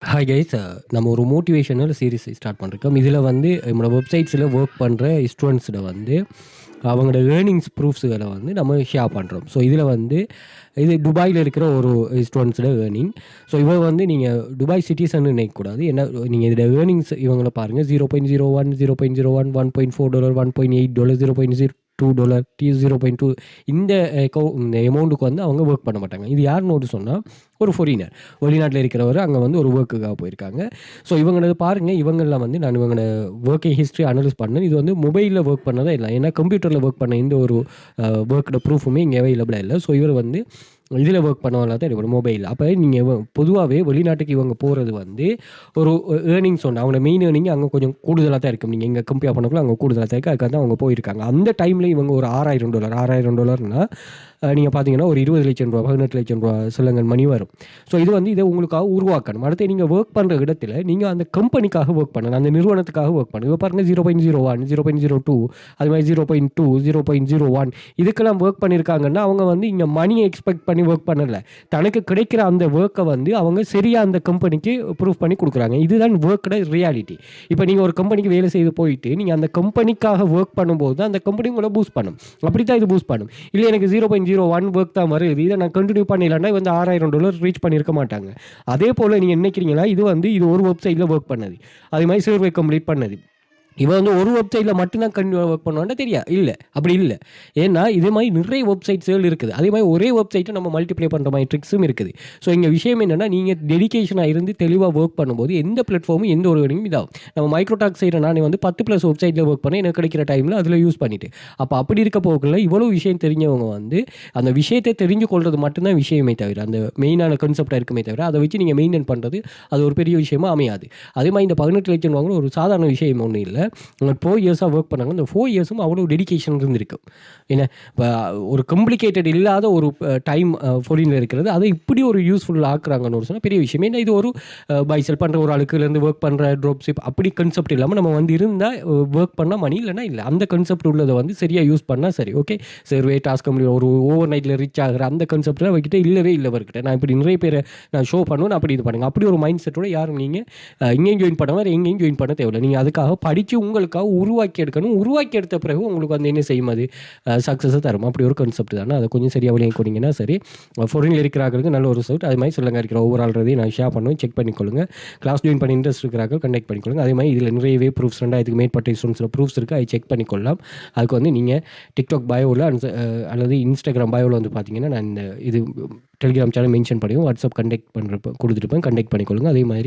Hi guys, நம்ம ஒரு motivational series start பண்ணிருக்கோம். இதில் வந்து நம்மளோட வெப்சைட்ஸில் ஒர்க் பண்ணுற ஸ்டூடெண்ட்ஸில் வந்து அவங்களோட ஏர்னிங்ஸ் ப்ரூஃப்ஸுகளை வந்து நம்ம ஷேர் பண்ணுறோம். ஸோ இதில் வந்து இது துபாயில் இருக்கிற ஒரு ஸ்டூடெண்ட்ஸோட ஏர்னிங். ஸோ இவங்க வந்து நீங்கள் துபாய் சிட்டிசன் நினைக்கக்கூடாது. என்ன நீங்கள் இதில் ஏர்னிங்ஸ் இவங்களை பாருங்கள். 0.01, 0.01, $1.4, $1.8, $0.02, $0.2 இந்த இந்த அமௌண்ட்டுக்கு வந்து அவங்க ஒர்க் பண்ண மாட்டாங்க. இது யாருன்னு சொன்னால் ஒரு ஃபாரினர், வெளிநாட்டில் இருக்கிறவர் அங்கே வந்து ஒரு ஒர்க்குக்காக போயிருக்காங்க. ஸோ இவங்களது பாருங்கள், இவங்களில் வந்து நான் இவங்களோட ஒர்க்கிங் ஹிஸ்ட்ரி அனலைஸ் பண்ணேன். இது வந்து மொபைலில் ஒர்க் பண்ணதே இல்லை. ஏன்னா கம்ப்யூட்டரில் ஒர்க் பண்ண எந்த ஒரு ஒர்க்கோட ப்ரூஃபுமே இங்கே அவைலபிளாக இல்லை. ஸோ இவர் வந்து இதில் ஒர்க் பண்ணவங்களா தான் இருக்கும் மொபைல். அப்போ நீங்கள் பொதுவாகவே வெளிநாட்டுக்கு இவங்க போகிறது வந்து ஒரு ஏர்னிங்ஸ் ஒன்று, அவங்களோட மெயின் ஏர்னிங் அங்கே கொஞ்சம் கூடுதலாக தான் இருக்கும். நீங்கள் இங்கே கம்பேர் பண்ணக்குள்ள அங்கே கூடுதலாக தான் இருக்குது. அதுக்காக தான் அவங்க போயிருக்காங்க. அந்த டைமில் இவங்க ஒரு $6,000 நீங்கள் பார்த்தீங்கன்னா ஒரு 20 லட்சம் ரூபா, 18 லட்சம் ரூபா சிலங்கன் மணி வரும். ஸோ இது வந்து இதை உங்களுக்காக உருவாக்கணும். அடுத்து நீங்கள் ஒர்க் பண்ணுற இடத்துல நீங்கள் அந்த கம்பெனிக்காக ஒர்க் பண்ணணும், அந்த நிறுவனத்துக்காக ஒர்க் பண்ணணும். இப்போ பாருங்கள் 0.01, 0.02, அது மாதிரி 0.2, 0.01 இதுக்கெல்லாம் ஒர்க் பண்ணியிருக்காங்கன்னா அவங்க வந்து இங்கே மணியை எக்ஸ்பெக்ட் பண்ணி ஒர்க் பண்ணலை. தனக்கு கிடைக்கிற அந்த ஒர்க்கை வந்து அவங்க சரியாக அந்த கம்பெனிக்கு ப்ரூஃப் பண்ணி கொடுக்குறாங்க. இதுதான் ஒர்க்கோட ரியாலிட்டி. இப்போ நீங்கள் ஒரு கம்பெனிக்கு வேலை செய்து போயிட்டு நீங்கள் அந்த கம்பெனிக்காக ஒர்க் பண்ணும்போது தான் அந்த கம்பெனி உங்களை பூஸ்ட் பண்ணும். அப்படி தான் இது பூஸ்ட் பண்ணும். இல்லை எனக்கு 0.01 ஒர்க் தான் வருது, இதை நான் கண்டினியூ பண்ணிடலான்னா வந்து $6,000 ரீச் பண்ணியிருக்க மாட்டாங்க. அதே போல் நீங்கள் நினைக்கிறீங்களா இது ஒரு வெப்சைட்டில் ஒர்க் பண்ணது, அதே மாதிரி சர்வே கம்ப்ளீட் பண்ணது. இவன் வந்து ஒரு வெப்சைட்டில் மட்டும்தான் ஒர்க் பண்ணுவான்னா தெரியா? இல்லை, அப்படி இல்லை. ஏன்னா இதே மாதிரி நிறைய வெப்சைட்ஸ்கள் இருக்குது. அதே மாதிரி ஒரே வெப்சைட்டை நம்ம மல்டிப்ளை பண்ணுற மாதிரி ட்ரிக்ஸும் இருக்குது. ஸோ இங்கே விஷயம் என்னென்னா, நீங்கள் டெடிகேஷனாக இருந்து தெளிவாக ஒர்க் பண்ணும்போது எந்த பிளாட்ஃபார்மும் எந்த ஒரு வேலையும் இதாகும். நம்ம மைக்ரோடாக் செய்கிற நான் வந்து 10+ வெப்சைட்டில் ஒர்க் பண்ணி எனக்கு கிடைக்கிற டைமில் அதில் யூஸ் பண்ணிவிட்டு, அப்போ அப்படி இருக்க போகல இவ்வளோ விஷயம் தெரிஞ்சவங்க வந்து அந்த விஷயத்தை தெரிஞ்சு கொள்வது மட்டும்தான் விஷயமே தவிர, அந்த மெயினான கான்செப்டாக இருக்குமே தவிர, அதை வச்சு நீங்கள் மெயின்டைன் பண்ணுறது அது ஒரு பெரிய விஷயமா அமையாது. அதே மாதிரி இந்த 18 லட்சம் வாங்குற ஒரு சாதாரண விஷயம் ஒன்றும் இல்லை. 4 இயர்ஸாக ஒர்க் பண்ணாங்க. இந்த 4 இயர்ஸும் அவ்வளோ டெடிகேஷன் இருந்திருக்கும். ஏன்னா இப்போ ஒரு காம்ப்ளிகேட்டட் இல்லாத ஒரு டைம் ஃபாரினில் இருக்கிறது, அதை இப்படி ஒரு யூஸ்ஃபுல் ஆக்குறாங்கன்னு ஒரு சொன்னால் பெரிய விஷயம். ஏன்னா இது ஒரு பைசல் பண்ணுற ஒரு ஆளுக்குலேருந்து ஒர்க் பண்ணுற ட்ராப்ஷிப் அப்படி கன்செப்ட் இல்லாமல் நம்ம வந்து இருந்தால் ஒர்க் பண்ணால் மணி இல்லைனா இல்லை, அந்த கன்செப்ட் உள்ளதை வந்து சரியாக யூஸ் பண்ணால் சரி. ஓகே, சர்வே டாஸ்க் கம்ப்ளீட் ஒரு ஓவர் நைட்டில் ரீச் ஆகிற அந்த கன்செப்டில் வைக்கிட்ட இல்லவே இல்லை வர்க்கிட்ட. நான் இப்படி நிறைய பேரை நான் ஷோ பண்ணுவேன், அப்படி இது பண்ணுங்க. அப்படி ஒரு மைண்ட் செட்டோட யாரும் நீங்கள் இங்கேயும் ஜாயின் பண்ண மாதிரி எங்கேயும் ஜாயின் பண்ண தேவையில்லை. நீங்கள் அதுக்காக படித்து உங்களுக்காக உருவாக்கி எடுக்கணும். உருவாக்கி எடுத்த பிறகு உங்களுக்கு வந்து என்ன செய்யும், அது சக்ஸஸை தரும். அப்படி ஒரு கான்செப்ட் தானே. அதை கொஞ்சம் சரியாக விளையாடி கொண்டீங்கன்னா சரி. ஃபாரினில் இருக்கிறார்களுக்கு நல்ல ஒரு ரிசல்ட். அது மாதிரி சொல்லுங்க இருக்கிற ஓவரால்றதையும் நான் ஷேர் பண்ணுவேன். செக் பண்ணிக்கொள்ளுங்க. கிளாஸ் ஜாயின் பண்ணி இன்ட்ரெஸ்ட் இருக்கிறார்கள் கண்டக்ட் பண்ணிக்கொள்ளுங்க. அதே மாதிரி இதில் நிறையவே ப்ரூஃப்ஸ் 2000க்கு மேற்பட்ட ஸ்டூடெண்ட்ஸில் ப்ரூஃப்ஸ் இருக்குது. அதை செக் பண்ணிக்கொள்ளலாம். அதுக்கு வந்து நீங்கள் டிக்டாக் பயோவில் அல்லது இன்ஸ்டாகிராம் பயோவில் வந்து பார்த்தீங்கன்னா நான் இந்த இது டெலிகிராம் சேனல் மென்ஷன் பண்ணியும் வாட்ஸ்அப் கண்டக்ட் பண்ணுறப்ப கொடுத்துருப்பேன். கண்டக்ட் பண்ணிக்கொள்ளுங்க. அதே மாதிரி